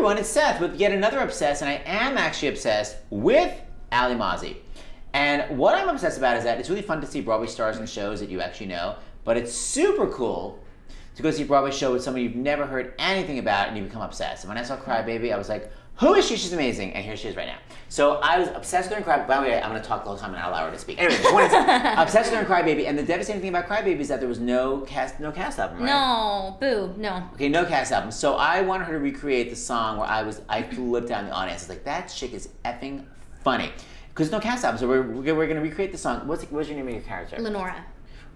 everyone, it's Seth with yet another Obsessed, and I am actually obsessed with Alli Mauzey. And what I'm obsessed about is that it's really fun to see Broadway stars in shows that you actually know, but it's super cool to go see a Broadway show with someone you've never heard anything about and you become obsessed. And when I saw Cry Baby, I was like, who is she? She's amazing. And here she is right now. So I was obsessed with her in Cry Baby. By the way, I'm going to talk the whole time and not allow her to speak. Anyway, obsessed with her in Cry Baby. And the devastating thing about Cry Baby is that there was no cast album, right? No, boo, no. Okay, no cast album. So I wanted her to recreate the song where I flipped down the audience. I was like, that chick is effing funny. Because no cast album, so we're going to recreate the song. What's your name of your character? Lenora.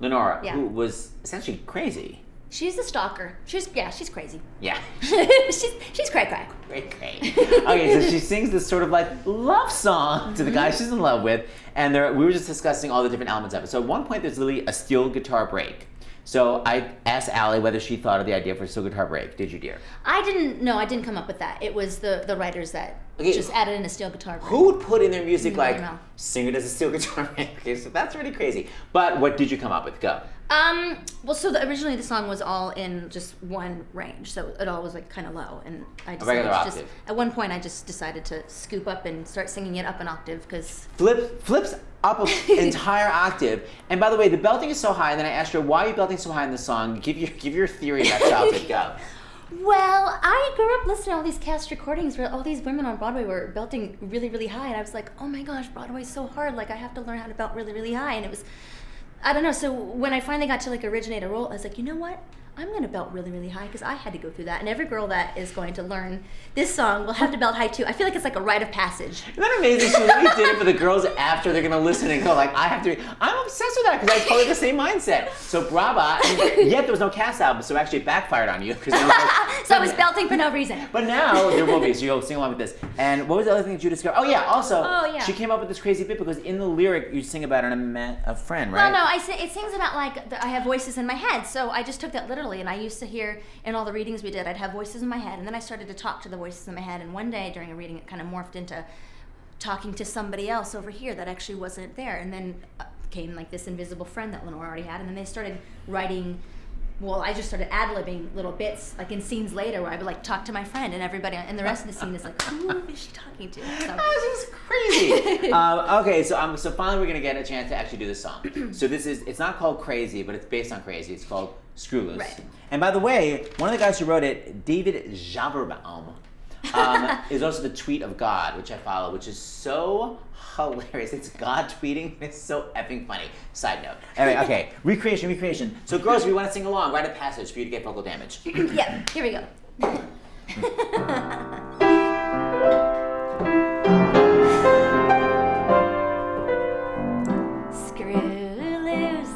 Lenora, yeah. Who was essentially crazy. She's a stalker. She's crazy. Yeah. she's cray-cray. Cray-cray. Okay, so she sings this sort of like love song to the guy she's in love with, and we were just discussing all the different elements of it. So at one point there's literally a steel guitar break. So I asked Alli whether she thought of the idea for a steel guitar break. Did you, dear? I didn't come up with that. It was the writers that just added in a steel guitar break. Who would put in their music like, singer does a steel guitar break? Okay, so that's really crazy. But what did you come up with? Go. Well, so originally the song was all in just one range, so it all was like kind of low, and I decided a regular octave. At one point I just decided to scoop up and start singing it up an octave because flips up an entire octave. And by the way, the belting is so high. And then I asked her, why are you belting so high in the song? Give your theory about childhood. Go. Well, I grew up listening to all these cast recordings where all these women on Broadway were belting really, really high, and I was like, oh my gosh, Broadway's so hard. Like I have to learn how to belt really, really high, and it was. I don't know, so when I finally got to like originate a role, I was like, you know what? I'm gonna belt really, really high because I had to go through that. And every girl that is going to learn this song will have to belt high too. I feel like it's like a rite of passage. Isn't that amazing? She really did it for the girls after they're gonna listen and go like, I have to. I'm obsessed with that because I have totally the same mindset. So brava. And yet there was no cast album, so actually it backfired on you. So I was belting for no reason. But now there will be, so you'll sing along with this. And what was the other thing that you discovered? Oh yeah, also, she came up with this crazy bit because in the lyric you sing about a friend, right? Well, no, it sings about like I have voices in my head, so I just took that literally, and I used to hear in all the readings we did, I'd have voices in my head, and then I started to talk to the voices in my head, and one day during a reading it kind of morphed into talking to somebody else over here that actually wasn't there, and then came like this invisible friend that Lenore already had, and then they started writing. Well, I just started ad-libbing little bits, like in scenes later, where I would like talk to my friend, and everybody, and the rest of the scene is like, who is she talking to? So. This is crazy. Okay, so finally we're gonna get a chance to actually do this song. So it's not called Crazy, but it's based on Crazy. It's called Screw Loose. Right. And by the way, one of the guys who wrote it, David Javerbaum, is also the tweet of God, which I follow, which is so hilarious. It's God tweeting. It's so effing funny. Side note. Anyway, okay. Recreation. So girls, if you want to sing along, write a passage for you to get vocal damage. Yeah, here we go. Screw loose.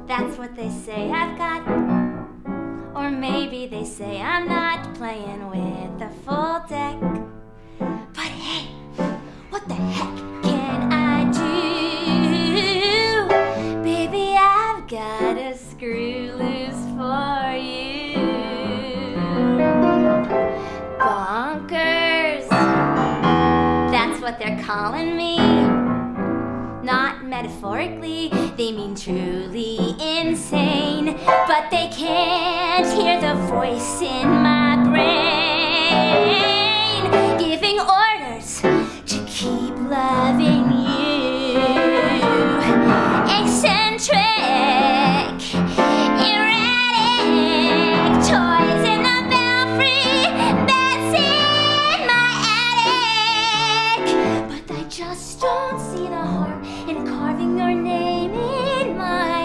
That's what they say I've got. Or maybe they say I'm not playing with the full deck. But hey, what the heck can I do? Baby, I've got a screw loose for you. Bonkers, that's what they're calling me. Not metaphorically, they mean truly insane. But they can't hear the voice in my brain giving orders to keep loving you. Eccentric, erratic, toys in the belfry, beds in my attic. But I just don't see the harm in carving your name in my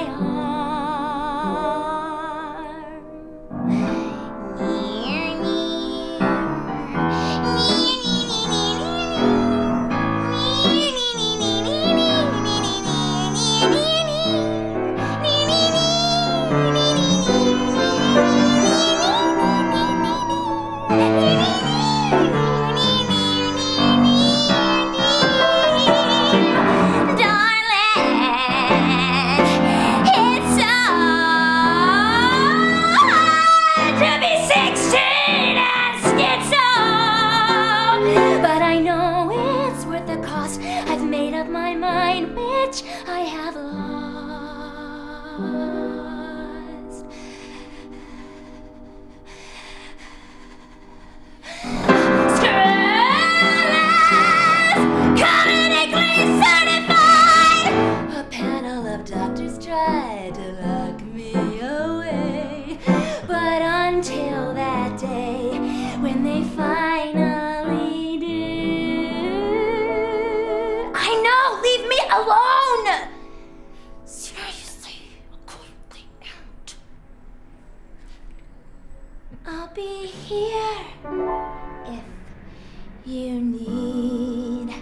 need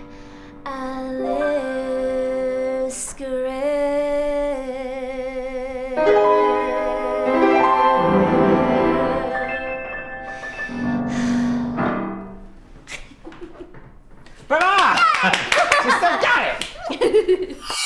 a little Bravo! She still got it!